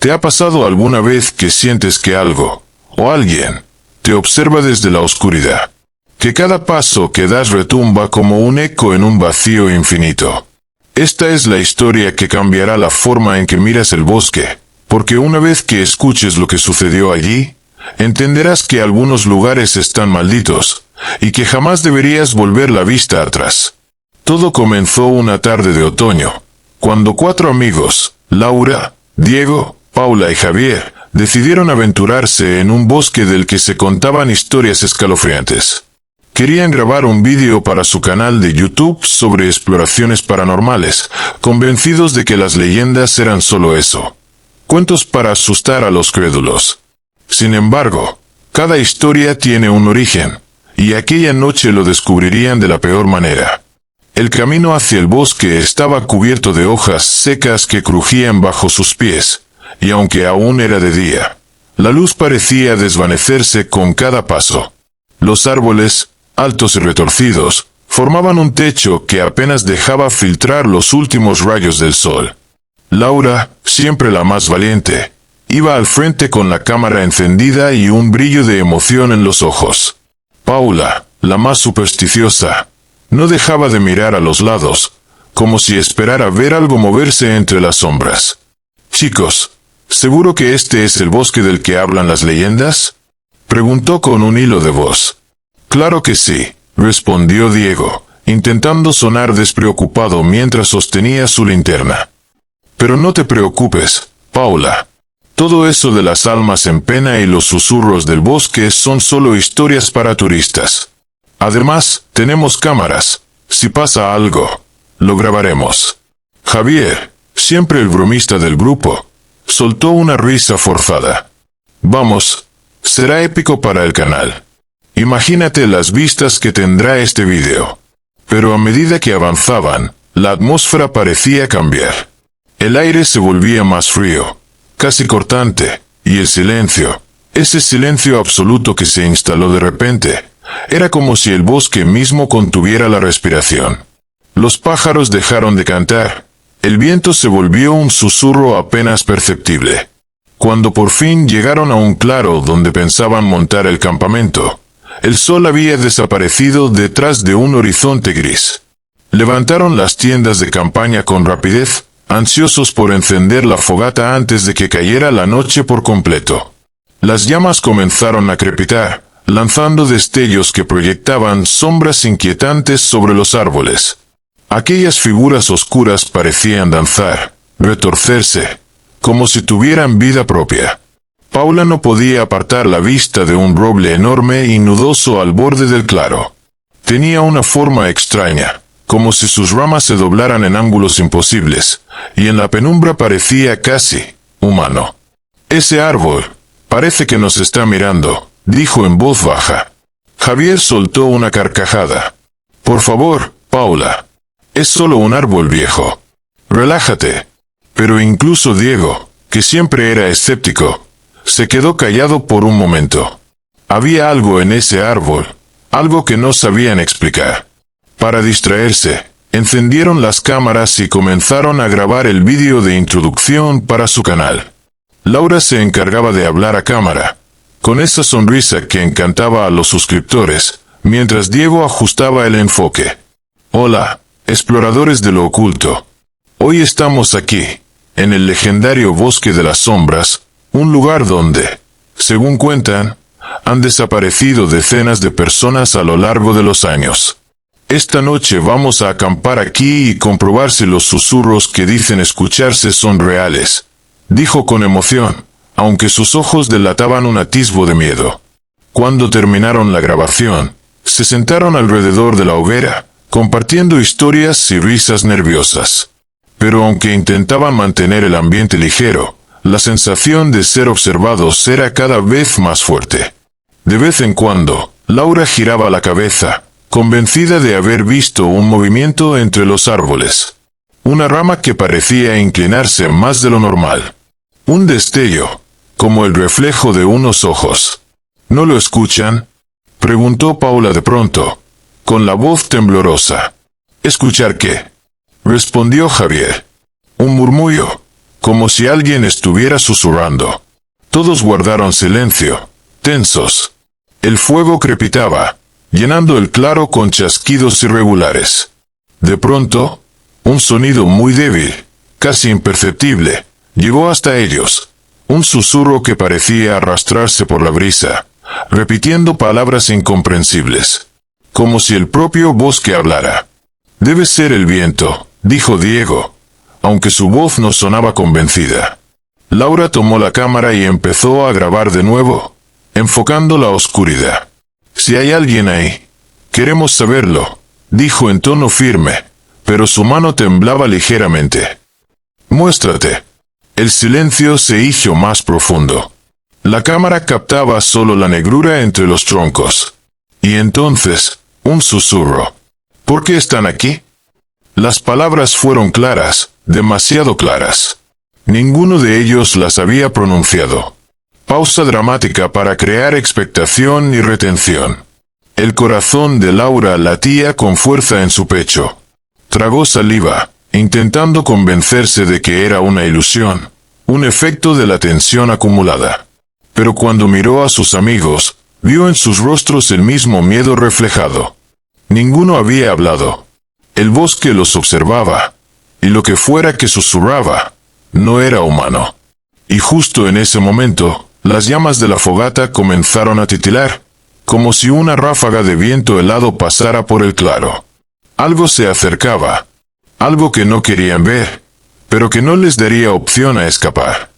¿Te ha pasado alguna vez que sientes que algo, o alguien, te observa desde la oscuridad? Que cada paso que das retumba como un eco en un vacío infinito. Esta es la historia que cambiará la forma en que miras el bosque, porque una vez que escuches lo que sucedió allí, entenderás que algunos lugares están malditos, y que jamás deberías volver la vista atrás. Todo comenzó una tarde de otoño, cuando 4 amigos, Laura, Diego, Paula y Javier, decidieron aventurarse en un bosque del que se contaban historias escalofriantes. Querían grabar un vídeo para su canal de YouTube sobre exploraciones paranormales, convencidos de que las leyendas eran solo eso. Cuentos para asustar a los crédulos. Sin embargo, cada historia tiene un origen, y aquella noche lo descubrirían de la peor manera. El camino hacia el bosque estaba cubierto de hojas secas que crujían bajo sus pies, y aunque aún era de día, la luz parecía desvanecerse con cada paso. Los árboles, altos y retorcidos, formaban un techo que apenas dejaba filtrar los últimos rayos del sol. Laura, siempre la más valiente, iba al frente con la cámara encendida y un brillo de emoción en los ojos. Paula, la más supersticiosa, no dejaba de mirar a los lados, como si esperara ver algo moverse entre las sombras. «Chicos, ¿seguro que este es el bosque del que hablan las leyendas?», preguntó con un hilo de voz. «Claro que sí», respondió Diego, intentando sonar despreocupado mientras sostenía su linterna. «Pero no te preocupes, Paula. Todo eso de las almas en pena y los susurros del bosque son solo historias para turistas. Además, tenemos cámaras. Si pasa algo, lo grabaremos». Javier, siempre el bromista del grupo, soltó una risa forzada. «Vamos, será épico para el canal. Imagínate las vistas que tendrá este vídeo». Pero a medida que avanzaban, la atmósfera parecía cambiar. El aire se volvía más frío, casi cortante, y el silencio, ese silencio absoluto que se instaló de repente, era como si el bosque mismo contuviera la respiración. Los pájaros dejaron de cantar. El viento se volvió un susurro apenas perceptible. Cuando por fin llegaron a un claro donde pensaban montar el campamento, el sol había desaparecido detrás de un horizonte gris. Levantaron las tiendas de campaña con rapidez, ansiosos por encender la fogata antes de que cayera la noche por completo. Las llamas comenzaron a crepitar, lanzando destellos que proyectaban sombras inquietantes sobre los árboles. Aquellas figuras oscuras parecían danzar, retorcerse, como si tuvieran vida propia. Paula no podía apartar la vista de un roble enorme y nudoso al borde del claro. Tenía una forma extraña, como si sus ramas se doblaran en ángulos imposibles, y en la penumbra parecía casi humano. «Ese árbol, parece que nos está mirando», dijo en voz baja. Javier soltó una carcajada. «Por favor, Paula. Es solo un árbol viejo. Relájate». Pero incluso Diego, que siempre era escéptico, se quedó callado por un momento. Había algo en ese árbol, algo que no sabían explicar. Para distraerse, encendieron las cámaras y comenzaron a grabar el vídeo de introducción para su canal. Laura se encargaba de hablar a cámara, con esa sonrisa que encantaba a los suscriptores, mientras Diego ajustaba el enfoque. «Hola, exploradores de lo oculto. Hoy estamos aquí, en el legendario Bosque de las Sombras, un lugar donde, según cuentan, han desaparecido decenas de personas a lo largo de los años. Esta noche vamos a acampar aquí y comprobar si los susurros que dicen escucharse son reales», dijo con emoción, aunque sus ojos delataban un atisbo de miedo. Cuando terminaron la grabación, se sentaron alrededor de la hoguera, compartiendo historias y risas nerviosas. Pero aunque intentaban mantener el ambiente ligero, la sensación de ser observados era cada vez más fuerte. De vez en cuando, Laura giraba la cabeza, convencida de haber visto un movimiento entre los árboles. Una rama que parecía inclinarse más de lo normal. Un destello, como el reflejo de unos ojos. «¿No lo escuchan?», preguntó Paula de pronto, con la voz temblorosa. «¿Escuchar qué?», respondió Javier. «Un murmullo, como si alguien estuviera susurrando. Todos guardaron silencio, tensos. El fuego crepitaba, llenando el claro con chasquidos irregulares. De pronto, un sonido muy débil, casi imperceptible, llegó hasta ellos. Un susurro que parecía arrastrarse por la brisa, repitiendo palabras incomprensibles, como si el propio bosque hablara. «Debe ser el viento», dijo Diego, aunque su voz no sonaba convencida. Laura tomó la cámara y empezó a grabar de nuevo, enfocando la oscuridad. «Si hay alguien ahí, queremos saberlo», dijo en tono firme, pero su mano temblaba ligeramente. «Muéstrate». El silencio se hizo más profundo. La cámara captaba solo la negrura entre los troncos. Y entonces, un susurro. «¿Por qué están aquí?». Las palabras fueron claras, demasiado claras. Ninguno de ellos las había pronunciado. Pausa dramática para crear expectación y retención. El corazón de Laura latía con fuerza en su pecho. Tragó saliva, intentando convencerse de que era una ilusión, un efecto de la tensión acumulada. Pero cuando miró a sus amigos, vio en sus rostros el mismo miedo reflejado. Ninguno había hablado. El bosque los observaba, y lo que fuera que susurraba, no era humano. Y justo en ese momento, las llamas de la fogata comenzaron a titilar, como si una ráfaga de viento helado pasara por el claro. Algo se acercaba, algo que no querían ver, pero que no les daría opción a escapar.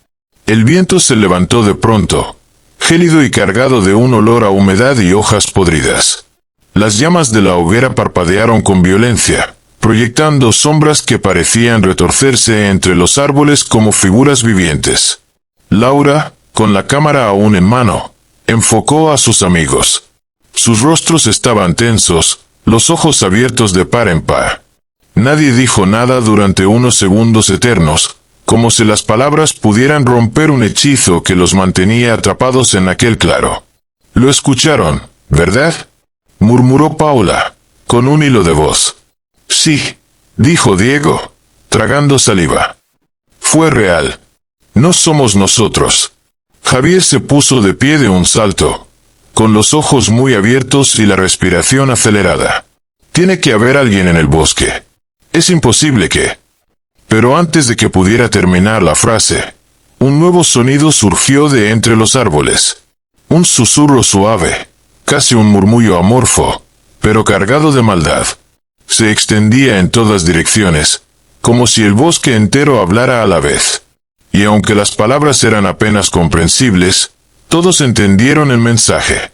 El viento se levantó de pronto, gélido y cargado de un olor a humedad y hojas podridas. Las llamas de la hoguera parpadearon con violencia, proyectando sombras que parecían retorcerse entre los árboles como figuras vivientes. Laura, con la cámara aún en mano, enfocó a sus amigos. Sus rostros estaban tensos, los ojos abiertos de par en par. Nadie dijo nada durante unos segundos eternos, como si las palabras pudieran romper un hechizo que los mantenía atrapados en aquel claro. «Lo escucharon, ¿verdad?», murmuró Paula, con un hilo de voz. «Sí», dijo Diego, tragando saliva. «Fue real. No somos nosotros». Javier se puso de pie de un salto, con los ojos muy abiertos y la respiración acelerada. «Tiene que haber alguien en el bosque. Es imposible que...». Pero antes de que pudiera terminar la frase, un nuevo sonido surgió de entre los árboles. Un susurro suave, casi un murmullo amorfo, pero cargado de maldad. Se extendía en todas direcciones, como si el bosque entero hablara a la vez. Y aunque las palabras eran apenas comprensibles, todos entendieron el mensaje.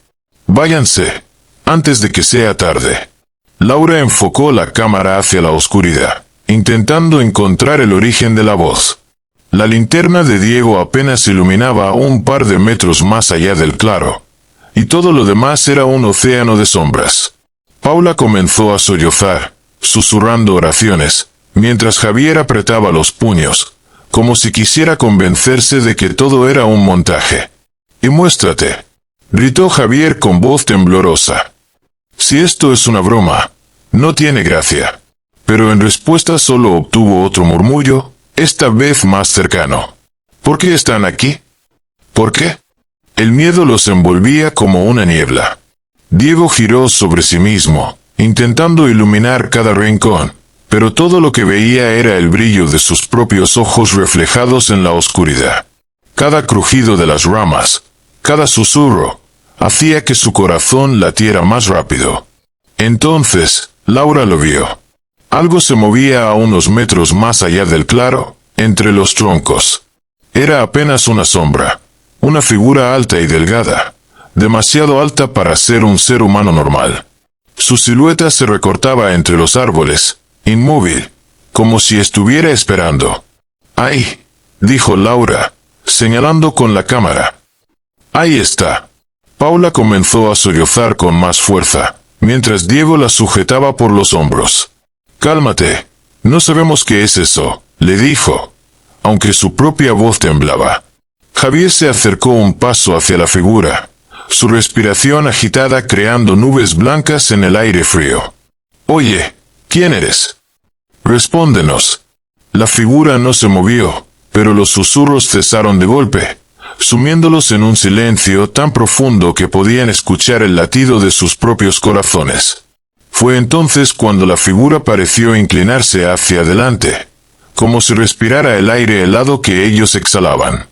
«Váyanse, antes de que sea tarde». Laura enfocó la cámara hacia la oscuridad, intentando encontrar el origen de la voz. La linterna de Diego apenas iluminaba un par de metros más allá del claro, y todo lo demás era un océano de sombras. Paula comenzó a sollozar, susurrando oraciones, mientras Javier apretaba los puños, como si quisiera convencerse de que todo era un montaje. «Y muéstrate», gritó Javier con voz temblorosa. «Si esto es una broma, no tiene gracia». Pero en respuesta solo obtuvo otro murmullo, esta vez más cercano. «¿Por qué están aquí?». «¿Por qué?». El miedo los envolvía como una niebla. Diego giró sobre sí mismo, intentando iluminar cada rincón, pero todo lo que veía era el brillo de sus propios ojos reflejados en la oscuridad. Cada crujido de las ramas, cada susurro, hacía que su corazón latiera más rápido. Entonces, Laura lo vio. Algo se movía a unos metros más allá del claro, entre los troncos. Era apenas una sombra, una figura alta y delgada, demasiado alta para ser un ser humano normal. Su silueta se recortaba entre los árboles, inmóvil, como si estuviera esperando. «Ahí», dijo Laura, señalando con la cámara. «Ahí está». Paula comenzó a sollozar con más fuerza, mientras Diego la sujetaba por los hombros. «Cálmate, no sabemos qué es eso», le dijo, aunque su propia voz temblaba. Javier se acercó un paso hacia la figura, su respiración agitada creando nubes blancas en el aire frío. «Oye, ¿quién eres? Respóndenos». La figura no se movió, pero los susurros cesaron de golpe, sumiéndolos en un silencio tan profundo que podían escuchar el latido de sus propios corazones. Fue entonces cuando la figura pareció inclinarse hacia adelante, como si respirara el aire helado que ellos exhalaban.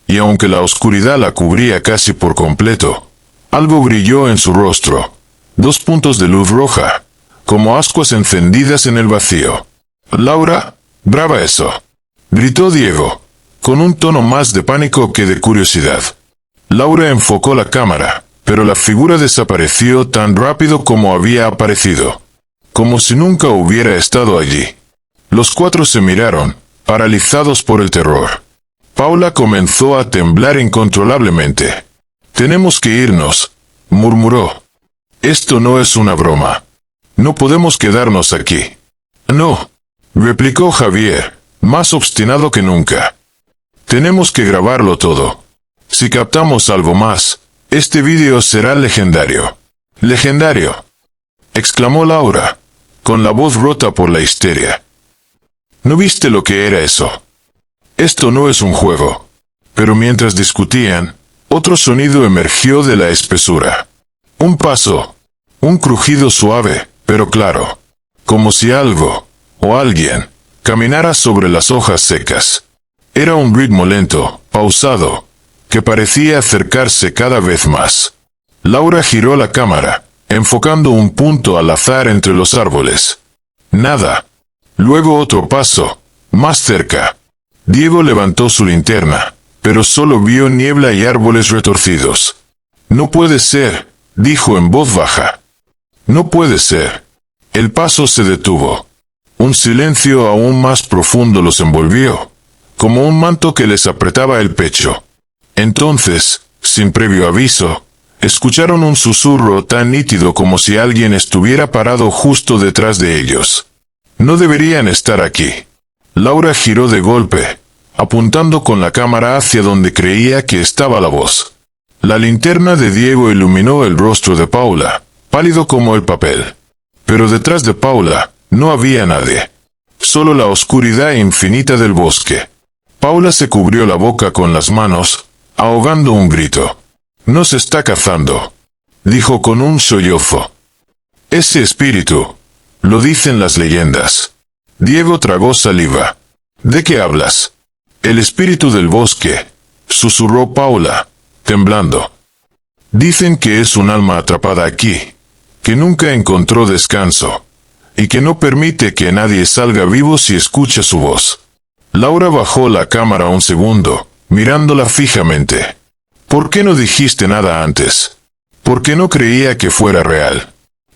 Y aunque la oscuridad la cubría casi por completo, algo brilló en su rostro. 2 puntos de luz roja, como ascuas encendidas en el vacío. «Laura, graba eso», gritó Diego, con un tono más de pánico que de curiosidad. Laura enfocó la cámara, pero la figura desapareció tan rápido como había aparecido, como si nunca hubiera estado allí. Los 4 se miraron, paralizados por el terror. Paula comenzó a temblar incontrolablemente. «Tenemos que irnos», murmuró. «Esto no es una broma. No podemos quedarnos aquí». «No», replicó Javier, más obstinado que nunca. «Tenemos que grabarlo todo. Si captamos algo más, este vídeo será legendario». «¡Legendario!», exclamó Laura, con la voz rota por la histeria. «¿No viste lo que era eso? Esto no es un juego». Pero mientras discutían, otro sonido emergió de la espesura. Un paso, un crujido suave, pero claro, como si algo, o alguien, caminara sobre las hojas secas. Era un ritmo lento, pausado, que parecía acercarse cada vez más. Laura giró la cámara, enfocando un punto al azar entre los árboles. Nada. Luego otro paso, más cerca. Diego levantó su linterna, pero solo vio niebla y árboles retorcidos. «No puede ser», dijo en voz baja. «No puede ser». El paso se detuvo. Un silencio aún más profundo los envolvió, como un manto que les apretaba el pecho. Entonces, sin previo aviso, escucharon un susurro tan nítido como si alguien estuviera parado justo detrás de ellos. «No deberían estar aquí». Laura giró de golpe, apuntando con la cámara hacia donde creía que estaba la voz. La linterna de Diego iluminó el rostro de Paula, pálido como el papel. Pero detrás de Paula, no había nadie. Solo la oscuridad infinita del bosque. Paula se cubrió la boca con las manos, ahogando un grito. «Nos está cazando», dijo con un sollozo. «Ese espíritu», lo dicen las leyendas. Diego tragó saliva. «¿De qué hablas?» «El espíritu del bosque», susurró Paula, temblando. «Dicen que es un alma atrapada aquí, que nunca encontró descanso, y que no permite que nadie salga vivo si escucha su voz». Laura bajó la cámara un segundo, mirándola fijamente. «¿Por qué no dijiste nada antes? ¿Por qué no creía que fuera real?»,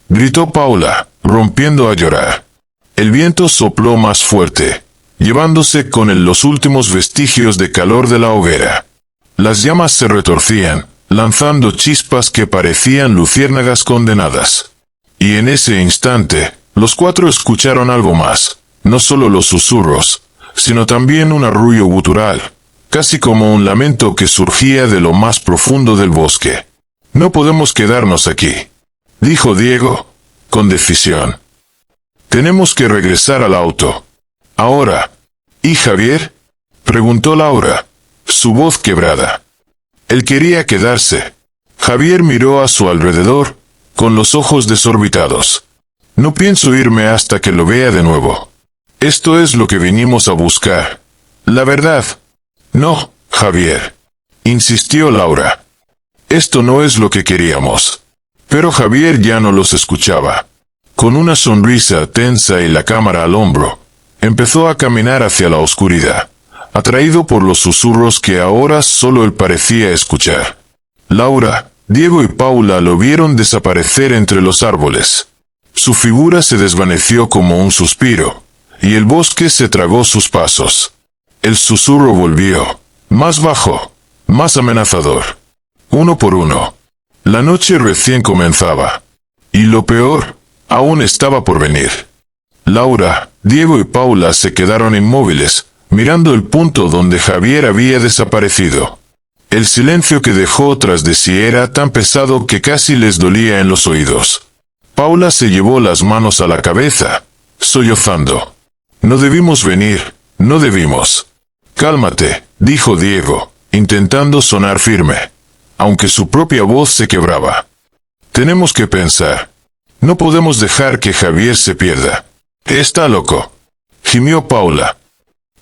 gritó Paula, rompiendo a llorar. El viento sopló más fuerte, llevándose con él los últimos vestigios de calor de la hoguera. Las llamas se retorcían, lanzando chispas que parecían luciérnagas condenadas. Y en ese instante, los 4 escucharon algo más, no solo los susurros, sino también un arrullo gutural, casi como un lamento que surgía de lo más profundo del bosque. «No podemos quedarnos aquí», dijo Diego, con decisión. «Tenemos que regresar al auto. Ahora». «¿Y Javier?», preguntó Laura, su voz quebrada. Él quería quedarse. Javier miró a su alrededor, con los ojos desorbitados. «No pienso irme hasta que lo vea de nuevo. Esto es lo que vinimos a buscar. La verdad». «No, Javier», insistió Laura. «Esto no es lo que queríamos». Pero Javier ya no los escuchaba. Con una sonrisa tensa y la cámara al hombro, empezó a caminar hacia la oscuridad, atraído por los susurros que ahora solo él parecía escuchar. Laura, Diego y Paula lo vieron desaparecer entre los árboles. Su figura se desvaneció como un suspiro, y el bosque se tragó sus pasos. El susurro volvió, más bajo, más amenazador. Uno por uno. La noche recién comenzaba. Y lo peor, aún estaba por venir. Laura, Diego y Paula se quedaron inmóviles, mirando el punto donde Javier había desaparecido. El silencio que dejó tras de sí era tan pesado que casi les dolía en los oídos. Paula se llevó las manos a la cabeza, sollozando. «No debimos venir, no debimos». Cálmate, dijo Diego, intentando sonar firme, aunque su propia voz se quebraba. Tenemos que pensar. No podemos dejar que Javier se pierda. Está loco, gimió Paula.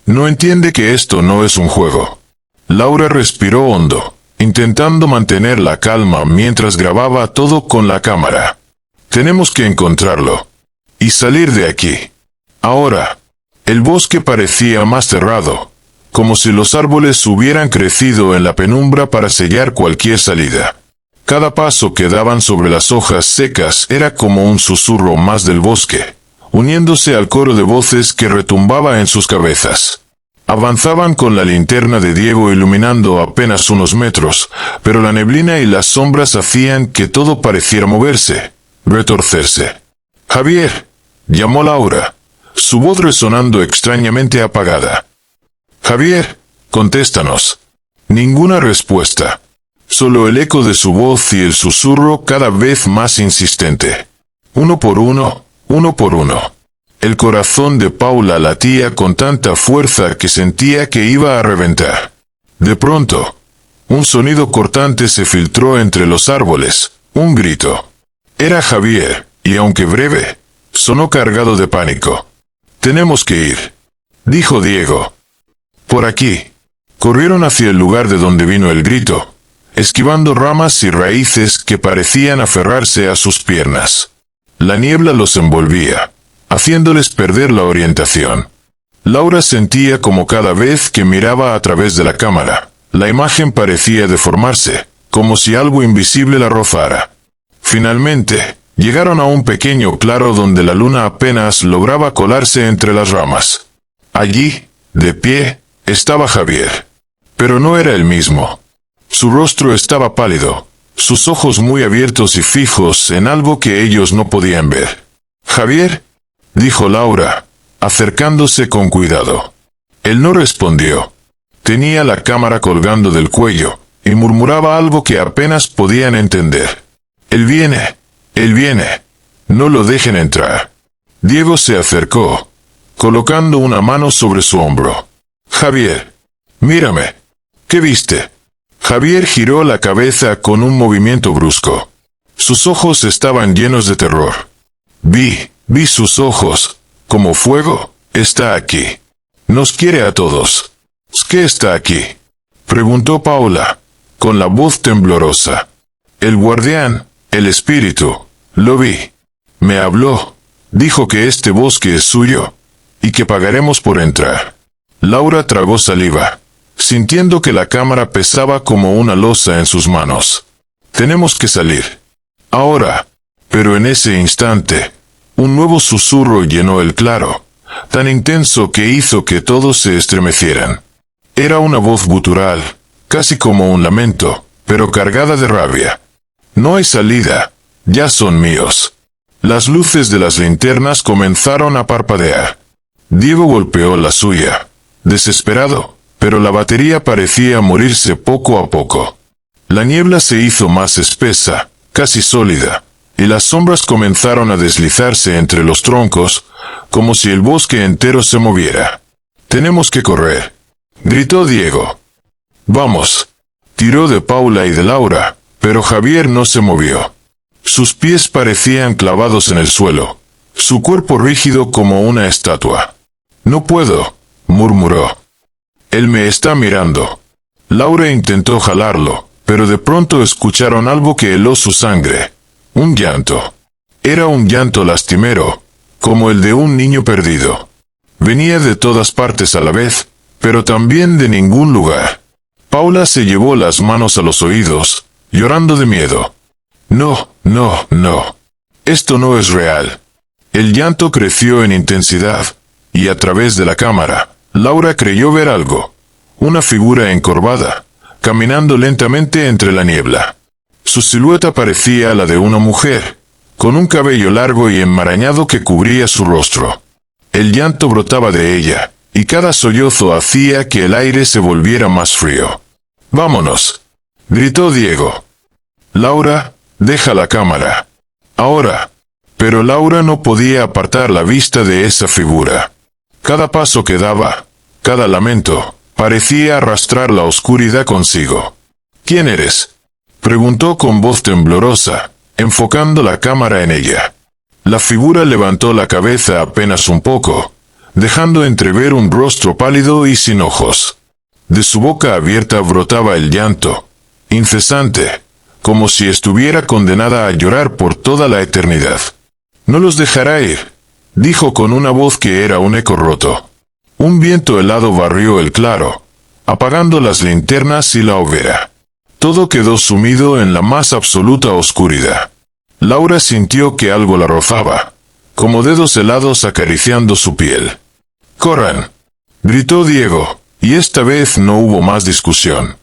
No entiende que esto no es un juego. Laura respiró hondo, intentando mantener la calma mientras grababa todo con la cámara. Tenemos que encontrarlo. Y salir de aquí. Ahora. El bosque parecía más cerrado, como si los árboles hubieran crecido en la penumbra para sellar cualquier salida. Cada paso que daban sobre las hojas secas era como un susurro más del bosque, uniéndose al coro de voces que retumbaba en sus cabezas. Avanzaban con la linterna de Diego iluminando apenas unos metros, pero la neblina y las sombras hacían que todo pareciera moverse, retorcerse. «Javier», llamó Laura, su voz resonando extrañamente apagada. «Javier, contéstanos». Ninguna respuesta. Solo el eco de su voz y el susurro cada vez más insistente. Uno por uno, uno por uno. El corazón de Paula latía con tanta fuerza que sentía que iba a reventar. De pronto, un sonido cortante se filtró entre los árboles, un grito. Era Javier, y aunque breve, sonó cargado de pánico. «Tenemos que ir», dijo Diego. «Por aquí». Corrieron hacia el lugar de donde vino el grito, esquivando ramas y raíces que parecían aferrarse a sus piernas. La niebla los envolvía, haciéndoles perder la orientación. Laura sentía como cada vez que miraba a través de la cámara, la imagen parecía deformarse, como si algo invisible la rozara. Finalmente, llegaron a un pequeño claro donde la luna apenas lograba colarse entre las ramas. Allí, de pie, estaba Javier. Pero no era el mismo. Su rostro estaba pálido, sus ojos muy abiertos y fijos en algo que ellos no podían ver. «¿Javier?», dijo Laura, acercándose con cuidado. Él no respondió. Tenía la cámara colgando del cuello, y murmuraba algo que apenas podían entender. «Él viene. Él viene. No lo dejen entrar». Diego se acercó, colocando una mano sobre su hombro. «Javier, mírame. ¿Qué viste?». Javier giró la cabeza con un movimiento brusco. Sus ojos estaban llenos de terror. Vi sus ojos. Como fuego, está aquí. Nos quiere a todos. ¿Qué está aquí?», preguntó Paula, con la voz temblorosa. «El guardián, el espíritu, lo vi. Me habló. Dijo que este bosque es suyo, y que pagaremos por entrar». Laura tragó saliva, sintiendo que la cámara pesaba como una losa en sus manos. «Tenemos que salir. Ahora». Pero en ese instante, un nuevo susurro llenó el claro, tan intenso que hizo que todos se estremecieran. Era una voz gutural, casi como un lamento, pero cargada de rabia. «No hay salida. Ya son míos». Las luces de las linternas comenzaron a parpadear. Diego golpeó la suya, desesperado, pero la batería parecía morirse poco a poco. La niebla se hizo más espesa, casi sólida, y las sombras comenzaron a deslizarse entre los troncos, como si el bosque entero se moviera. «Tenemos que correr», gritó Diego. «Vamos». Tiró de Paula y de Laura, pero Javier no se movió. Sus pies parecían clavados en el suelo, su cuerpo rígido como una estatua. «No puedo», murmuró. «Él me está mirando». Laura intentó jalarlo, pero de pronto escucharon algo que heló su sangre. Un llanto. Era un llanto lastimero, como el de un niño perdido. Venía de todas partes a la vez, pero también de ningún lugar. Paula se llevó las manos a los oídos, llorando de miedo. «No, no, no. Esto no es real». El llanto creció en intensidad, y a través de la cámara, Laura creyó ver algo. Una figura encorvada, caminando lentamente entre la niebla. Su silueta parecía la de una mujer, con un cabello largo y enmarañado que cubría su rostro. El llanto brotaba de ella, y cada sollozo hacía que el aire se volviera más frío. «Vámonos», gritó Diego. «Laura, deja la cámara. Ahora». Pero Laura no podía apartar la vista de esa figura. Cada paso que daba, cada lamento, Parecía arrastrar la oscuridad consigo. ¿Quién eres?, preguntó con voz temblorosa, enfocando la cámara en ella. La figura levantó la cabeza apenas un poco, dejando entrever un rostro pálido y sin ojos. De su boca abierta brotaba el llanto, incesante, como si estuviera condenada a llorar por toda la eternidad. «No los dejará ir», dijo con una voz que era un eco roto. Un viento helado barrió el claro, apagando las linternas y la hoguera. Todo quedó sumido en la más absoluta oscuridad. Laura sintió que algo la rozaba, como dedos helados acariciando su piel. «¡Corran!», gritó Diego, y esta vez no hubo más discusión.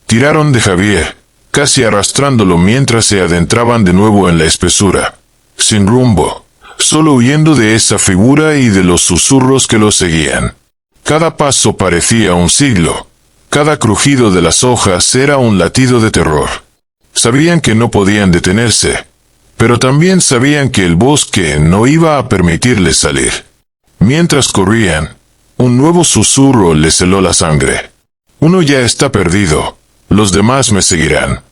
Tiraron de Javier, casi arrastrándolo mientras se adentraban de nuevo en la espesura, sin rumbo, solo huyendo de esa figura y de los susurros que lo seguían. Cada paso parecía un siglo, cada crujido de las hojas era un latido de terror. Sabían que no podían detenerse, pero también sabían que el bosque no iba a permitirles salir. Mientras corrían, un nuevo susurro les heló la sangre. «Uno ya está perdido, los demás me seguirán».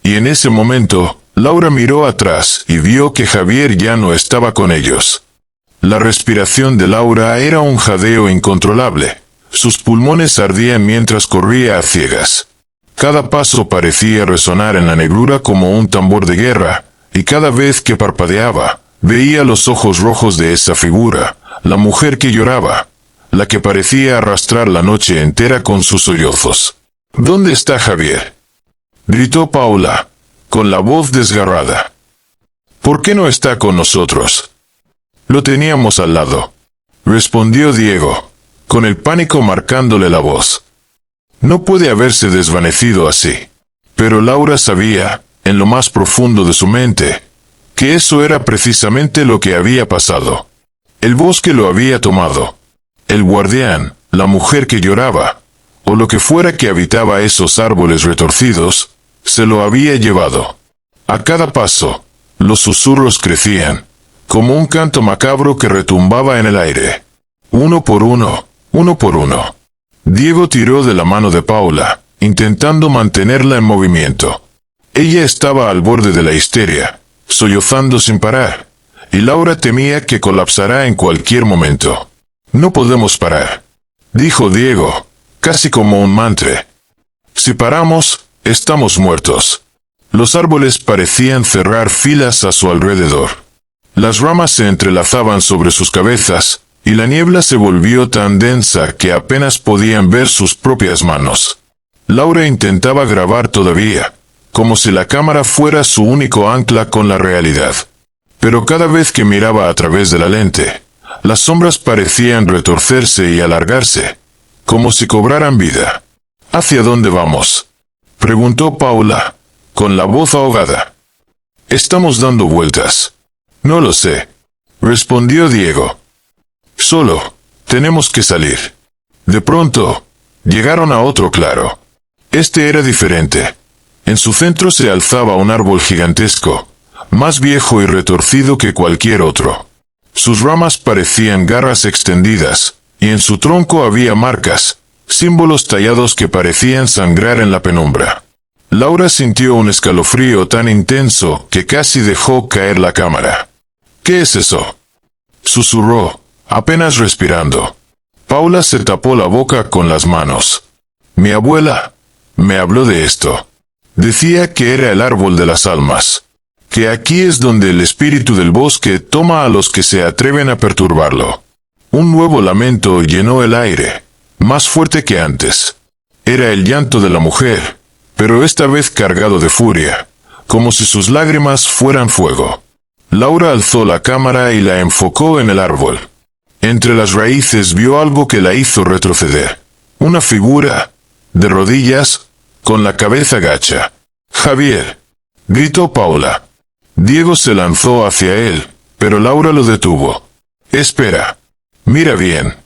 Y en ese momento, Laura miró atrás y vio que Javier ya no estaba con ellos. La respiración de Laura era un jadeo incontrolable. Sus pulmones ardían mientras corría a ciegas. Cada paso parecía resonar en la negrura como un tambor de guerra, y cada vez que parpadeaba, veía los ojos rojos de esa figura, la mujer que lloraba, la que parecía arrastrar la noche entera con sus sollozos. «¿Dónde está Javier?», gritó Paula, con la voz desgarrada. «¿Por qué no está con nosotros?». «Lo teníamos al lado», respondió Diego, con el pánico marcándole la voz. No puede haberse desvanecido así. Pero Laura sabía, en lo más profundo de su mente, que eso era precisamente lo que había pasado. El bosque lo había tomado. El guardián, la mujer que lloraba, o lo que fuera que habitaba esos árboles retorcidos, se lo había llevado. A cada paso, los susurros crecían, como un canto macabro que retumbaba en el aire. Uno por uno, uno por uno. Diego tiró de la mano de Paula, intentando mantenerla en movimiento. Ella estaba al borde de la histeria, sollozando sin parar, y Laura temía que colapsara en cualquier momento. «No podemos parar», dijo Diego, casi como un mantra. «Si paramos, estamos muertos». Los árboles parecían cerrar filas a su alrededor. Las ramas se entrelazaban sobre sus cabezas, y la niebla se volvió tan densa que apenas podían ver sus propias manos. Laura intentaba grabar todavía, como si la cámara fuera su único ancla con la realidad. Pero cada vez que miraba a través de la lente, las sombras parecían retorcerse y alargarse, como si cobraran vida. «¿Hacia dónde vamos?», preguntó Paula, con la voz ahogada. «Estamos dando vueltas». «No lo sé», respondió Diego. «Solo, tenemos que salir». De pronto, llegaron a otro claro. Este era diferente. En su centro se alzaba un árbol gigantesco, más viejo y retorcido que cualquier otro. Sus ramas parecían garras extendidas, y en su tronco había marcas, símbolos tallados que parecían sangrar en la penumbra. Laura sintió un escalofrío tan intenso que casi dejó caer la cámara. «¿Qué es eso?», susurró, apenas respirando. Paula se tapó la boca con las manos. «Mi abuela me habló de esto. Decía que era el árbol de las almas. Que aquí es donde el espíritu del bosque toma a los que se atreven a perturbarlo». Un nuevo lamento llenó el aire, más fuerte que antes. Era el llanto de la mujer, pero esta vez cargado de furia, como si sus lágrimas fueran fuego. Laura alzó la cámara y la enfocó en el árbol. Entre las raíces vio algo que la hizo retroceder. Una figura, de rodillas, con la cabeza gacha. «Javier», gritó Paula. Diego se lanzó hacia él, pero Laura lo detuvo. «Espera. Mira bien».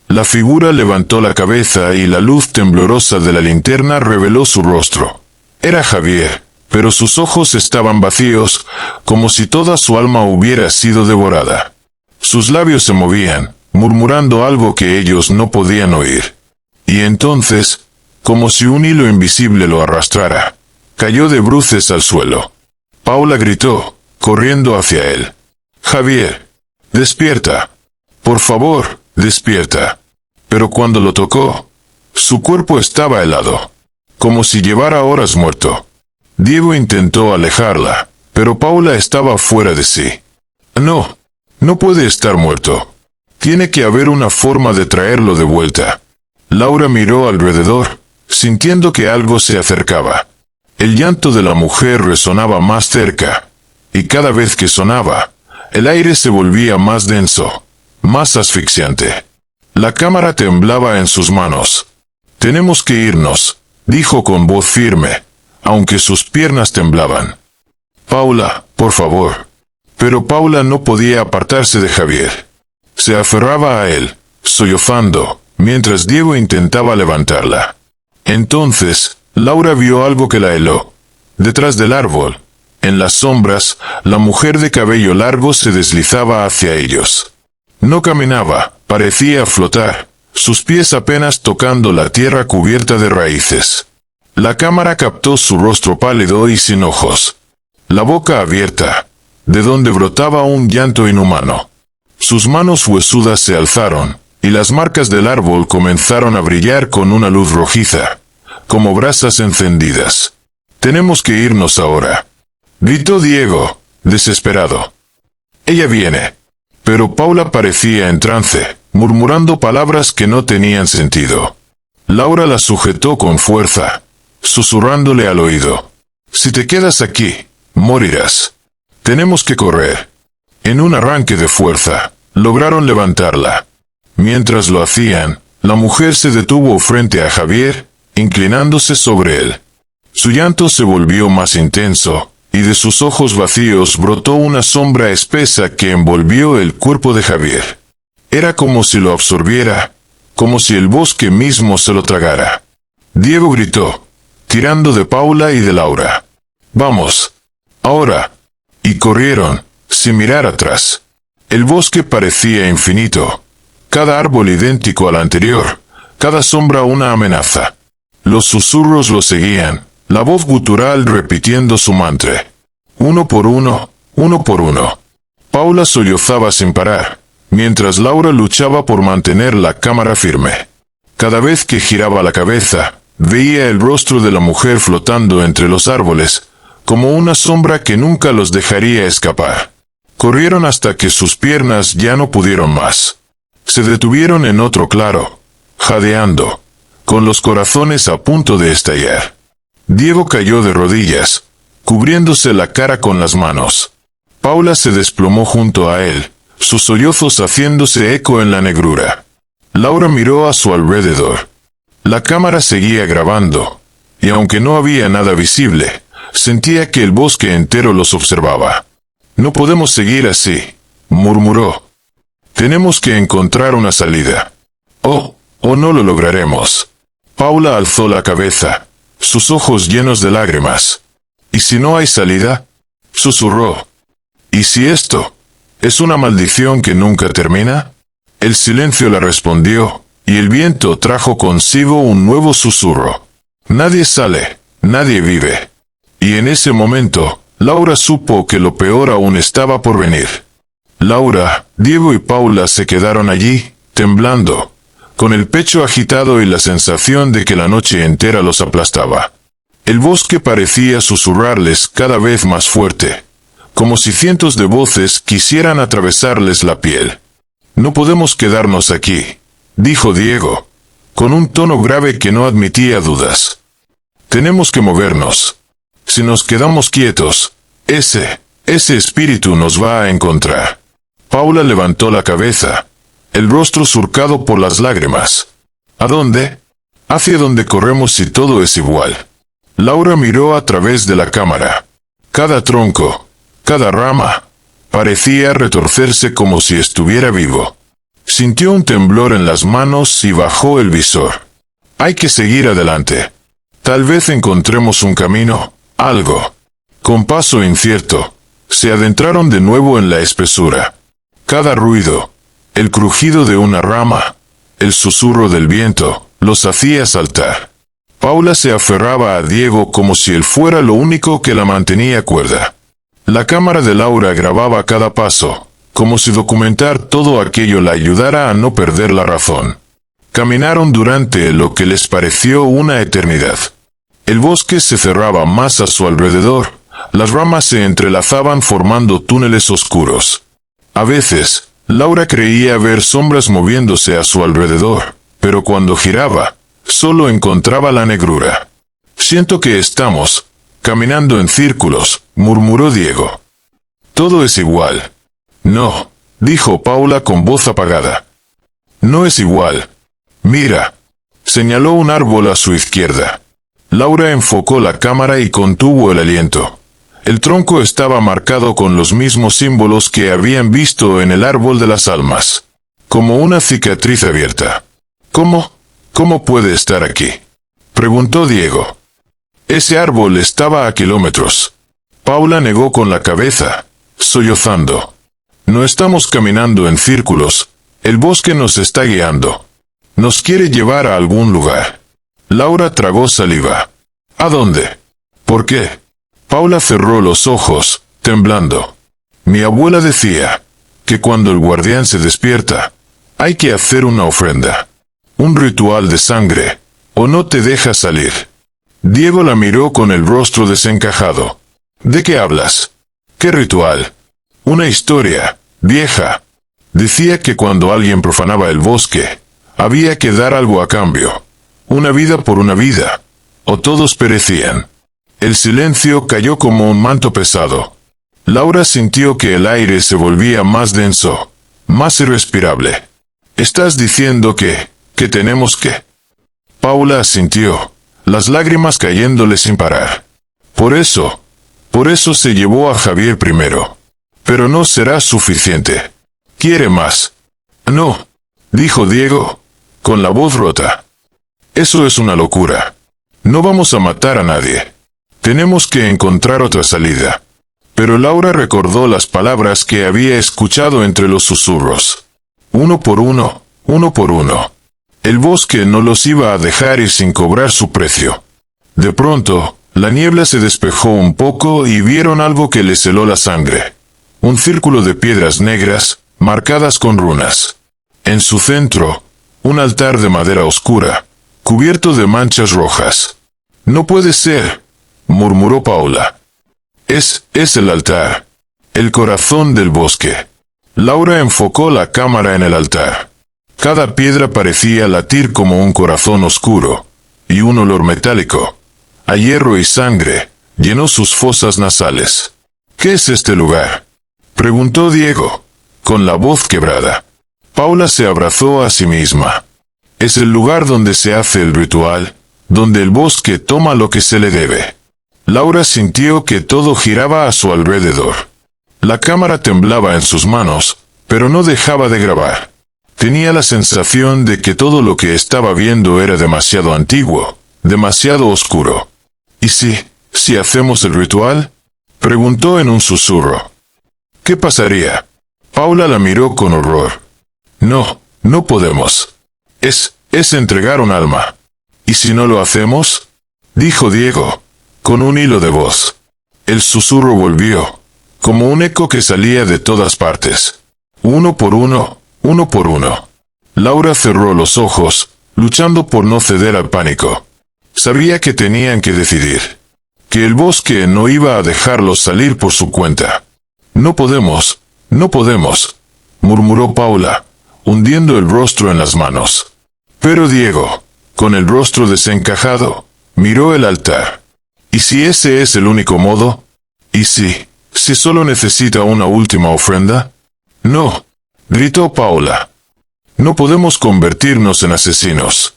La figura levantó la cabeza y la luz temblorosa de la linterna reveló su rostro. Era Javier, pero sus ojos estaban vacíos, como si toda su alma hubiera sido devorada. Sus labios se movían, murmurando algo que ellos no podían oír. Y entonces, como si un hilo invisible lo arrastrara, cayó de bruces al suelo. Paula gritó, corriendo hacia él. Javier, despierta. Por favor, despierta. Pero cuando lo tocó, su cuerpo estaba helado, como si llevara horas muerto. Diego intentó alejarla, pero Paula estaba fuera de sí. No, no puede estar muerto. Tiene que haber una forma de traerlo de vuelta. Laura miró alrededor, sintiendo que algo se acercaba. El llanto de la mujer resonaba más cerca, y cada vez que sonaba, el aire se volvía más denso, más asfixiante. La cámara temblaba en sus manos. Tenemos que irnos, dijo con voz firme, aunque sus piernas temblaban. Paula, por favor. Pero Paula no podía apartarse de Javier. Se aferraba a él, sollozando, mientras Diego intentaba levantarla. Entonces, Laura vio algo que la heló. Detrás del árbol, en las sombras, la mujer de cabello largo se deslizaba hacia ellos. No caminaba, parecía flotar, sus pies apenas tocando la tierra cubierta de raíces. La cámara captó su rostro pálido y sin ojos. La boca abierta, de donde brotaba un llanto inhumano. Sus manos huesudas se alzaron, y las marcas del árbol comenzaron a brillar con una luz rojiza, como brasas encendidas. Tenemos que irnos ahora, gritó Diego, desesperado. Ella viene. Pero Paula parecía en trance, murmurando palabras que no tenían sentido. Laura la sujetó con fuerza, susurrándole al oído. Si te quedas aquí, morirás. Tenemos que correr. En un arranque de fuerza, lograron levantarla. Mientras lo hacían, la mujer se detuvo frente a Javier, inclinándose sobre él. Su llanto se volvió más intenso, y de sus ojos vacíos brotó una sombra espesa que envolvió el cuerpo de Javier. Era como si lo absorbiera, como si el bosque mismo se lo tragara. Diego gritó, tirando de Paula y de Laura. Vamos. Ahora. Y corrieron, sin mirar atrás. El bosque parecía infinito. Cada árbol idéntico al anterior, cada sombra una amenaza. Los susurros lo seguían, la voz gutural repitiendo su mantra. Uno por uno, uno por uno. Paula sollozaba sin parar, mientras Laura luchaba por mantener la cámara firme. Cada vez que giraba la cabeza, veía el rostro de la mujer flotando entre los árboles, como una sombra que nunca los dejaría escapar. Corrieron hasta que sus piernas ya no pudieron más. Se detuvieron en otro claro, jadeando, con los corazones a punto de estallar. Diego cayó de rodillas, cubriéndose la cara con las manos. Paula se desplomó junto a él, sus sollozos haciéndose eco en la negrura. Laura miró a su alrededor. La cámara seguía grabando, y aunque no había nada visible, sentía que el bosque entero los observaba. No podemos seguir así, murmuró. Tenemos que encontrar una salida. O no lo lograremos. Paula alzó la cabeza, sus ojos llenos de lágrimas. ¿Y si no hay salida? Susurró. ¿Y si esto es una maldición que nunca termina? El silencio la respondió, y el viento trajo consigo un nuevo susurro. Nadie sale, nadie vive. Y en ese momento, Laura supo que lo peor aún estaba por venir. Laura, Diego y Paula se quedaron allí, temblando, con el pecho agitado y la sensación de que la noche entera los aplastaba. El bosque parecía susurrarles cada vez más fuerte, como si cientos de voces quisieran atravesarles la piel. No podemos quedarnos aquí, dijo Diego, con un tono grave que no admitía dudas. Tenemos que movernos. Si nos quedamos quietos, ese espíritu nos va a encontrar. Paula levantó la cabeza, el rostro surcado por las lágrimas. ¿A dónde? Hacia donde corremos si todo es igual. Laura miró a través de la cámara. Cada tronco, cada rama, parecía retorcerse como si estuviera vivo. Sintió un temblor en las manos y bajó el visor. Hay que seguir adelante. Tal vez encontremos un camino, algo. Con paso incierto, se adentraron de nuevo en la espesura. Cada ruido, el crujido de una rama, el susurro del viento, Los hacía saltar. Paula se aferraba a Diego como si él fuera lo único que la mantenía cuerda. La cámara de Laura grababa cada paso, como si documentar todo aquello la ayudara a no perder la razón. Caminaron durante lo que les pareció una eternidad. El bosque se cerraba más a su alrededor, las ramas se entrelazaban formando túneles oscuros. A veces, Laura creía ver sombras moviéndose a su alrededor, pero cuando giraba, solo encontraba la negrura. «Siento que estamos caminando en círculos», murmuró Diego. «Todo es igual». «No», dijo Paula con voz apagada. «No es igual. Mira». Señaló un árbol a su izquierda. Laura enfocó la cámara y contuvo el aliento. El tronco estaba marcado con los mismos símbolos que habían visto en el árbol de las almas. Como una cicatriz abierta. ¿Cómo puede estar aquí?, preguntó Diego. Ese árbol estaba a kilómetros. Paula negó con la cabeza, sollozando. No estamos caminando en círculos. El bosque nos está guiando. Nos quiere llevar a algún lugar. Laura tragó saliva. ¿A dónde? ¿Por qué? Paula cerró los ojos, temblando. Mi abuela decía que cuando el guardián se despierta, hay que hacer una ofrenda. Un ritual de sangre, o no te deja salir. Diego la miró con el rostro desencajado. ¿De qué hablas? ¿Qué ritual? Una historia, vieja. Decía que cuando alguien profanaba el bosque, había que dar algo a cambio. Una vida por una vida. O todos perecían. El silencio cayó como un manto pesado. Laura sintió que el aire se volvía más denso, más irrespirable. ¿Estás diciendo que tenemos que...? Paula asintió, las lágrimas cayéndole sin parar. Por eso se llevó a Javier primero. Pero no será suficiente. Quiere más. No, dijo Diego, con la voz rota. Eso es una locura. No vamos a matar a nadie. Tenemos que encontrar otra salida. Pero Laura recordó las palabras que había escuchado entre los susurros. Uno por uno, uno por uno. El bosque no los iba a dejar ir sin cobrar su precio. De pronto, la niebla se despejó un poco y vieron algo que les heló la sangre. Un círculo de piedras negras, marcadas con runas. En su centro, un altar de madera oscura, cubierto de manchas rojas. «No puede ser», murmuró Paula. Es el altar. El corazón del bosque». Laura enfocó la cámara en el altar. Cada piedra parecía latir como un corazón oscuro, y un olor metálico, a hierro y sangre, llenó sus fosas nasales. «¿Qué es este lugar?», preguntó Diego, con la voz quebrada. Paula se abrazó a sí misma. «Es el lugar donde se hace el ritual, donde el bosque toma lo que se le debe». Laura sintió que todo giraba a su alrededor. La cámara temblaba en sus manos, pero no dejaba de grabar. Tenía la sensación de que todo lo que estaba viendo era demasiado antiguo, demasiado oscuro. «¿Y si hacemos el ritual?», preguntó en un susurro. «¿Qué pasaría?». Paula la miró con horror. No podemos. Es entregar un alma». «¿Y si no lo hacemos?», dijo Diego, con un hilo de voz. El susurro volvió, como un eco que salía de todas partes. Uno por uno, uno por uno. Laura cerró los ojos, luchando por no ceder al pánico. Sabía que tenían que decidir. Que el bosque no iba a dejarlos salir por su cuenta. No podemos, murmuró Paula, hundiendo el rostro en las manos. Pero Diego, con el rostro desencajado, miró el altar. ¿Y si ese es el único modo? ¿Y si solo necesita una última ofrenda? No, gritó Paula. No podemos convertirnos en asesinos.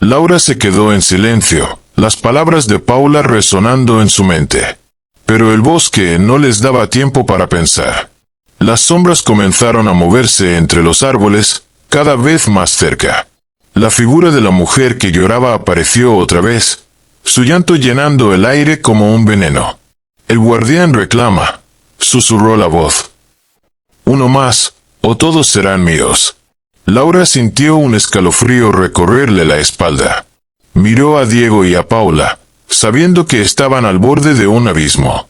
Laura se quedó en silencio, las palabras de Paula resonando en su mente. Pero el bosque no les daba tiempo para pensar. Las sombras comenzaron a moverse entre los árboles, cada vez más cerca. La figura de la mujer que lloraba apareció otra vez, su llanto llenando el aire como un veneno. «El guardián reclama», susurró la voz. «Uno más, o todos serán míos». Laura sintió un escalofrío recorrerle la espalda. Miró a Diego y a Paula, sabiendo que estaban al borde de un abismo.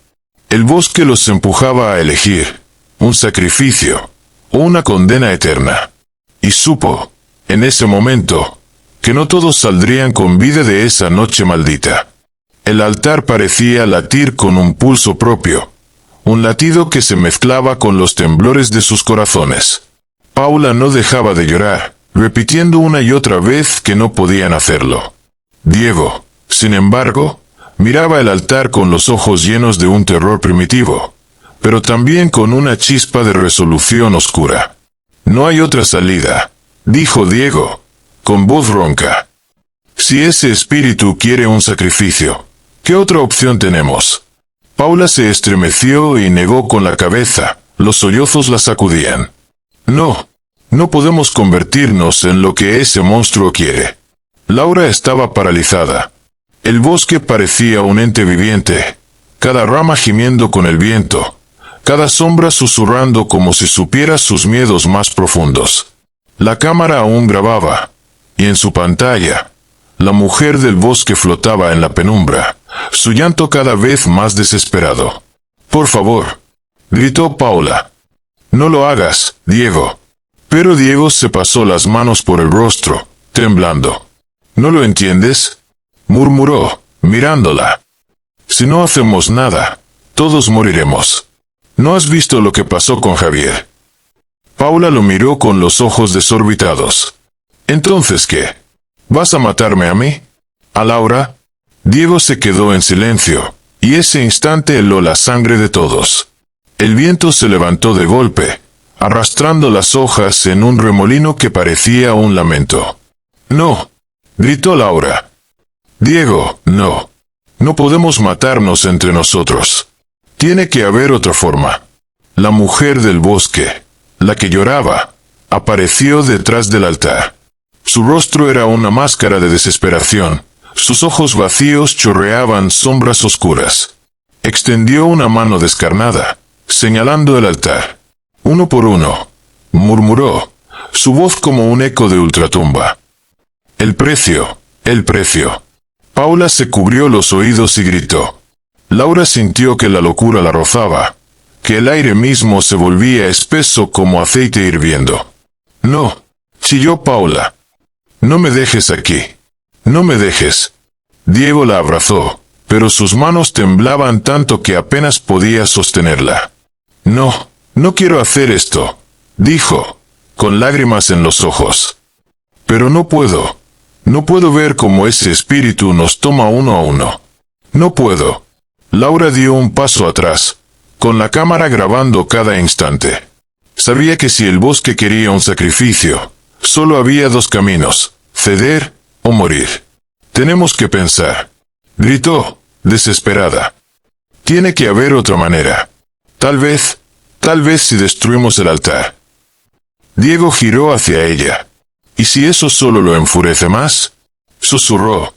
El bosque los empujaba a elegir un sacrificio o una condena eterna. Y supo, en ese momento, que no todos saldrían con vida de esa noche maldita. El altar parecía latir con un pulso propio, un latido que se mezclaba con los temblores de sus corazones. Paula no dejaba de llorar, repitiendo una y otra vez que no podían hacerlo. Diego, sin embargo, miraba el altar con los ojos llenos de un terror primitivo, pero también con una chispa de resolución oscura. «No hay otra salida», dijo Diego, con voz ronca. «Si ese espíritu quiere un sacrificio, ¿qué otra opción tenemos?» Paula se estremeció y negó con la cabeza, los sollozos la sacudían. «No, no podemos convertirnos en lo que ese monstruo quiere». Laura estaba paralizada. El bosque parecía un ente viviente, cada rama gimiendo con el viento, cada sombra susurrando como si supiera sus miedos más profundos. La cámara aún grababa, y en su pantalla, la mujer del bosque flotaba en la penumbra, su llanto cada vez más desesperado. «Por favor», gritó Paula. «No lo hagas, Diego». Pero Diego se pasó las manos por el rostro, temblando. «¿No lo entiendes?», murmuró, mirándola. «Si no hacemos nada, todos moriremos. ¿No has visto lo que pasó con Javier?». Paula lo miró con los ojos desorbitados. «¿Entonces qué? ¿Vas a matarme a mí? ¿A Laura?». Diego se quedó en silencio, y ese instante heló la sangre de todos. El viento se levantó de golpe, arrastrando las hojas en un remolino que parecía un lamento. «No», gritó Laura. «Diego, no. No podemos matarnos entre nosotros. Tiene que haber otra forma». La mujer del bosque, la que lloraba, apareció detrás del altar. Su rostro era una máscara de desesperación. Sus ojos vacíos chorreaban sombras oscuras. Extendió una mano descarnada, señalando el altar. «Uno por uno», murmuró, su voz como un eco de ultratumba. «El precio, el precio». Paula se cubrió los oídos y gritó. Laura sintió que la locura la rozaba, que el aire mismo se volvía espeso como aceite hirviendo. «No», chilló Paula. «No me dejes aquí. No me dejes». Diego la abrazó, pero sus manos temblaban tanto que apenas podía sostenerla. «No, no quiero hacer esto», dijo, con lágrimas en los ojos. «Pero no puedo. No puedo ver cómo ese espíritu nos toma uno a uno. No puedo». Laura dio un paso atrás, con la cámara grabando cada instante. Sabía que si el bosque quería un sacrificio, solo había dos caminos: ceder o morir. «Tenemos que pensar», gritó, desesperada. «Tiene que haber otra manera. Tal vez si destruimos el altar». Diego giró hacia ella. «¿Y si eso solo lo enfurece más?», susurró.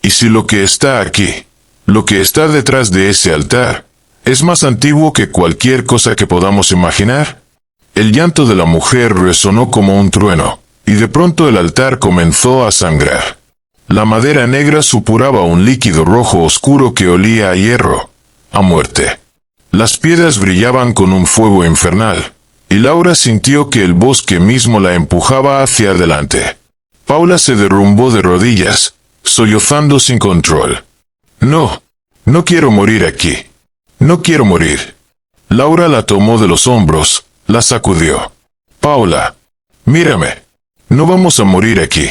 «¿Y si lo que está aquí, lo que está detrás de ese altar, es más antiguo que cualquier cosa que podamos imaginar?». El llanto de la mujer resonó como un trueno, y de pronto el altar comenzó a sangrar. La madera negra supuraba un líquido rojo oscuro que olía a hierro, a muerte. Las piedras brillaban con un fuego infernal, y Laura sintió que el bosque mismo la empujaba hacia adelante. Paula se derrumbó de rodillas, sollozando sin control. «No, no quiero morir aquí. No quiero morir». Laura la tomó de los hombros, la sacudió. «Paula, mírame. No vamos a morir aquí.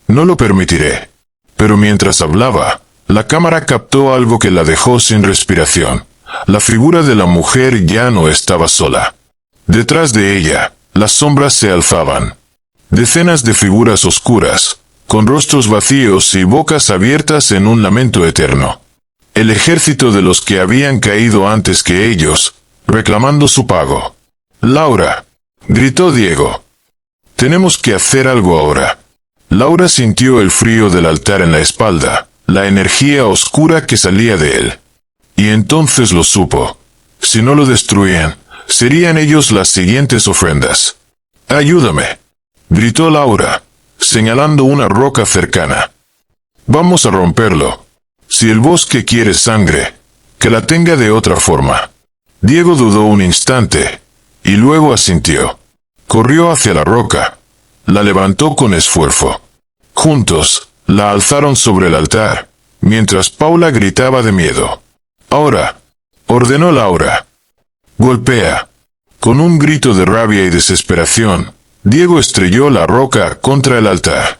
No lo permitiré». Pero mientras hablaba, la cámara captó algo que la dejó sin respiración. La figura de la mujer ya no estaba sola. Detrás de ella, las sombras se alzaban. Decenas de figuras oscuras, con rostros vacíos y bocas abiertas en un lamento eterno. El ejército de los que habían caído antes que ellos, reclamando su pago. «Laura», gritó Diego. «Tenemos que hacer algo ahora». Laura sintió el frío del altar en la espalda, la energía oscura que salía de él. Y entonces lo supo. Si no lo destruían, serían ellos las siguientes ofrendas. «Ayúdame», gritó Laura, señalando una roca cercana. Vamos a romperlo. Si el bosque quiere sangre, que la tenga de otra forma. Diego dudó un instante, y luego asintió. Corrió hacia la roca. La levantó con esfuerzo. Juntos, la alzaron sobre el altar, mientras Paula gritaba de miedo. Ahora, ordenó Laura. Golpea. Con un grito de rabia y desesperación, Diego estrelló la roca contra el altar.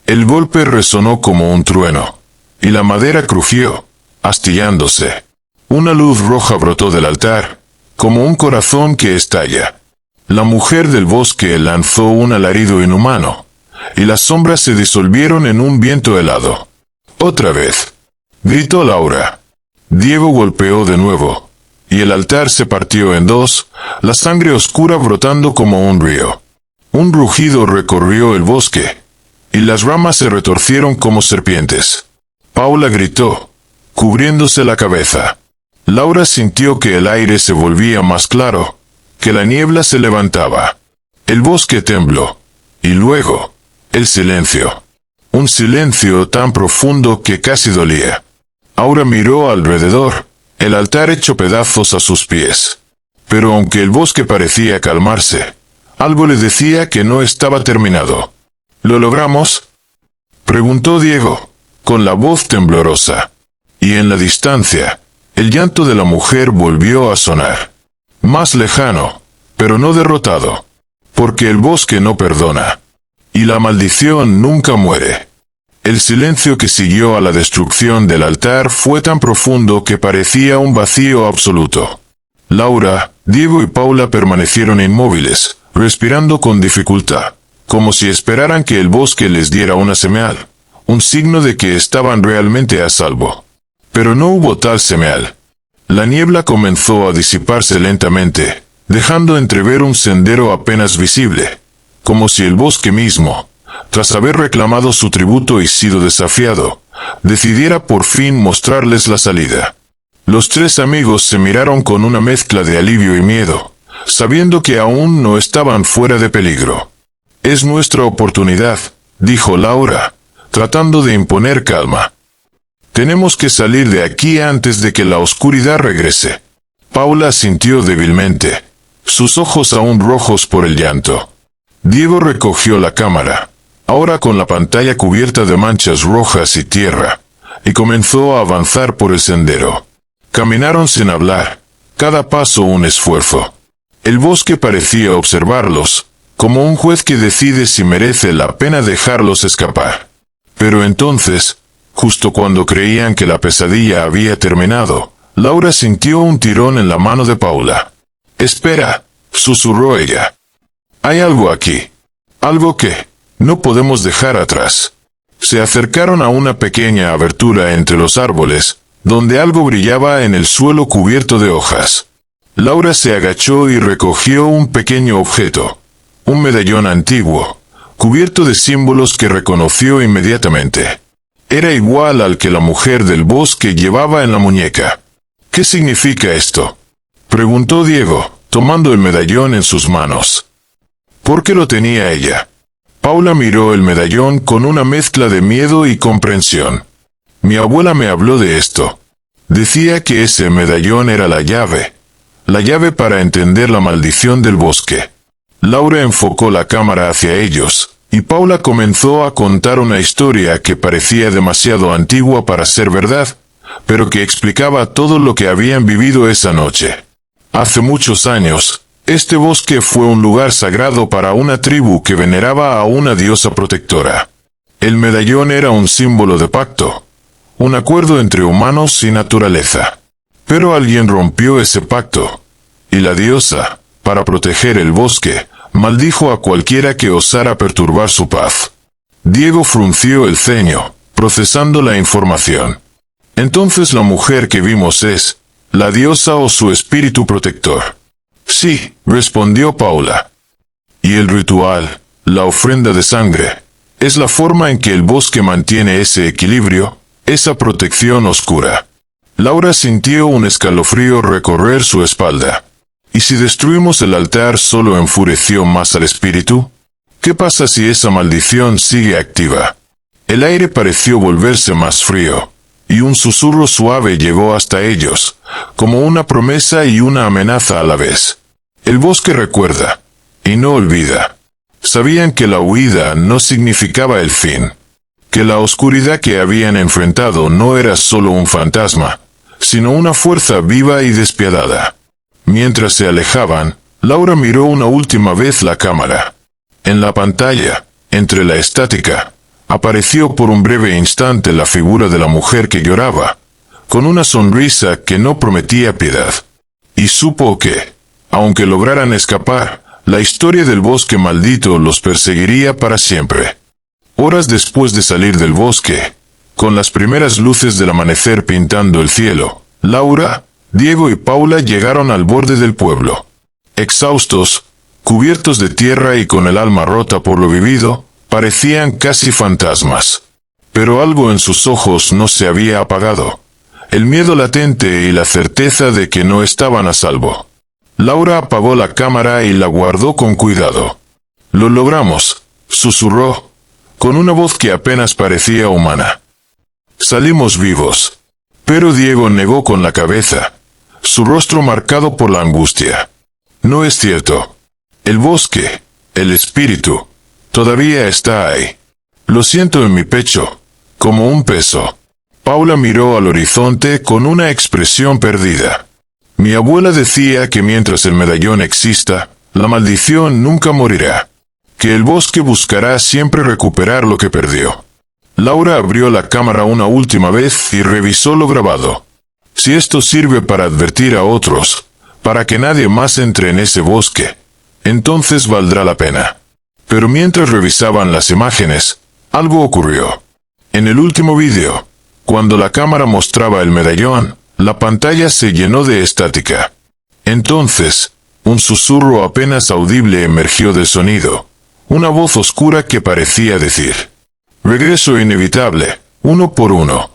El golpe resonó como un trueno, y la madera crujió, astillándose. Una luz roja brotó del altar, como un corazón que estalla. La mujer del bosque lanzó un alarido inhumano, y las sombras se disolvieron en un viento helado. Otra vez, gritó Laura. Diego golpeó de nuevo, y el altar se partió en dos, la sangre oscura brotando como un río. Un rugido recorrió el bosque, y las ramas se retorcieron como serpientes. Paula gritó, cubriéndose la cabeza. Laura sintió que el aire se volvía más claro, que la niebla se levantaba. El bosque tembló, y luego, el silencio. Un silencio tan profundo que casi dolía. Aura miró alrededor, el altar hecho pedazos a sus pies. Pero aunque el bosque parecía calmarse, algo le decía que no estaba terminado. ¿Lo logramos?, preguntó Diego, con la voz temblorosa. Y en la distancia, el llanto de la mujer volvió a sonar. Más lejano, pero no derrotado. Porque el bosque no perdona. Y la maldición nunca muere. El silencio que siguió a la destrucción del altar fue tan profundo que parecía un vacío absoluto. Laura, Diego y Paula permanecieron inmóviles, respirando con dificultad, como si esperaran que el bosque les diera una señal, un signo de que estaban realmente a salvo. Pero no hubo tal señal. La niebla comenzó a disiparse lentamente, dejando entrever un sendero apenas visible, como si el bosque mismo, tras haber reclamado su tributo y sido desafiado, decidiera por fin mostrarles la salida. Los tres amigos se miraron con una mezcla de alivio y miedo, sabiendo que aún no estaban fuera de peligro. Es nuestra oportunidad, dijo Laura, tratando de imponer calma. Tenemos que salir de aquí antes de que la oscuridad regrese. Paula asintió débilmente, sus ojos aún rojos por el llanto. Diego recogió la cámara, ahora con la pantalla cubierta de manchas rojas y tierra, y comenzó a avanzar por el sendero. Caminaron sin hablar, cada paso un esfuerzo. El bosque parecía observarlos, como un juez que decide si merece la pena dejarlos escapar. Pero entonces, justo cuando creían que la pesadilla había terminado, Laura sintió un tirón en la mano de Paula. «Espera», susurró ella. «Hay algo aquí. Algo que no podemos dejar atrás». Se acercaron a una pequeña abertura entre los árboles, donde algo brillaba en el suelo cubierto de hojas. Laura se agachó y recogió un pequeño objeto, un medallón antiguo, cubierto de símbolos que reconoció inmediatamente. Era igual al que la mujer del bosque llevaba en la muñeca. «¿Qué significa esto?», preguntó Diego, tomando el medallón en sus manos. ¿Por qué lo tenía ella? Paula miró el medallón con una mezcla de miedo y comprensión. Mi abuela me habló de esto. Decía que ese medallón era la llave para entender la maldición del bosque. Laura enfocó la cámara hacia ellos, y Paula comenzó a contar una historia que parecía demasiado antigua para ser verdad, pero que explicaba todo lo que habían vivido esa noche. Hace muchos años, este bosque fue un lugar sagrado para una tribu que veneraba a una diosa protectora. El medallón era un símbolo de pacto, un acuerdo entre humanos y naturaleza. Pero alguien rompió ese pacto, y la diosa, para proteger el bosque, maldijo a cualquiera que osara perturbar su paz. Diego frunció el ceño, procesando la información. Entonces la mujer que vimos es la diosa o su espíritu protector. Sí, respondió Paula. Y el ritual, la ofrenda de sangre, es la forma en que el bosque mantiene ese equilibrio, esa protección oscura. Laura sintió un escalofrío recorrer su espalda. ¿Y si destruimos el altar solo enfureció más al espíritu? ¿Qué pasa si esa maldición sigue activa? El aire pareció volverse más frío, y un susurro suave llegó hasta ellos, como una promesa y una amenaza a la vez. El bosque recuerda, y no olvida. Sabían que la huida no significaba el fin, que la oscuridad que habían enfrentado no era solo un fantasma, sino una fuerza viva y despiadada. Mientras se alejaban, Laura miró una última vez la cámara. En la pantalla, entre la estática, apareció por un breve instante la figura de la mujer que lloraba, con una sonrisa que no prometía piedad. Y supo que, aunque lograran escapar, la historia del bosque maldito los perseguiría para siempre. Horas después de salir del bosque, con las primeras luces del amanecer pintando el cielo, Laura, Diego y Paula llegaron al borde del pueblo. Exhaustos, cubiertos de tierra y con el alma rota por lo vivido, parecían casi fantasmas. Pero algo en sus ojos no se había apagado. El miedo latente y la certeza de que no estaban a salvo. Laura apagó la cámara y la guardó con cuidado. «Lo logramos», susurró, con una voz que apenas parecía humana. «Salimos vivos». Pero Diego negó con la cabeza, su rostro marcado por la angustia. «No es cierto. El bosque, el espíritu, todavía está ahí. Lo siento en mi pecho, como un peso». Paula miró al horizonte con una expresión perdida. «Mi abuela decía que mientras el medallón exista, la maldición nunca morirá. Que el bosque buscará siempre recuperar lo que perdió». Laura abrió la cámara una última vez y revisó lo grabado. Si esto sirve para advertir a otros, para que nadie más entre en ese bosque, entonces valdrá la pena. Pero mientras revisaban las imágenes, algo ocurrió. En el último vídeo, cuando la cámara mostraba el medallón, la pantalla se llenó de estática. Entonces, un susurro apenas audible emergió del sonido. Una voz oscura que parecía decir: «Regreso inevitable, uno por uno».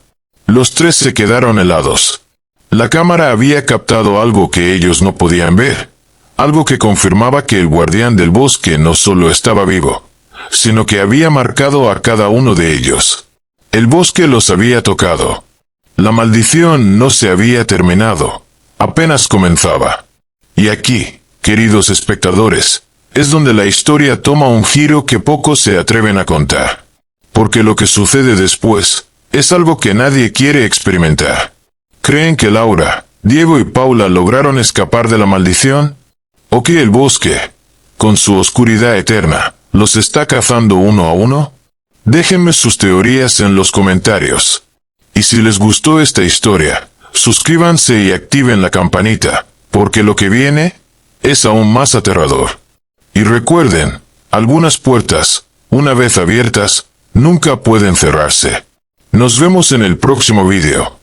Los tres se quedaron helados. La cámara había captado algo que ellos no podían ver. Algo que confirmaba que el guardián del bosque no solo estaba vivo, sino que había marcado a cada uno de ellos. El bosque los había tocado. La maldición no se había terminado, apenas comenzaba. Y aquí, queridos espectadores, es donde la historia toma un giro que pocos se atreven a contar. Porque lo que sucede después es algo que nadie quiere experimentar. ¿Creen que Laura, Diego y Paula lograron escapar de la maldición? ¿O que el bosque, con su oscuridad eterna, los está cazando uno a uno? Déjenme sus teorías en los comentarios. Y si les gustó esta historia, suscríbanse y activen la campanita, porque lo que viene es aún más aterrador. Y recuerden, algunas puertas, una vez abiertas, nunca pueden cerrarse. Nos vemos en el próximo video.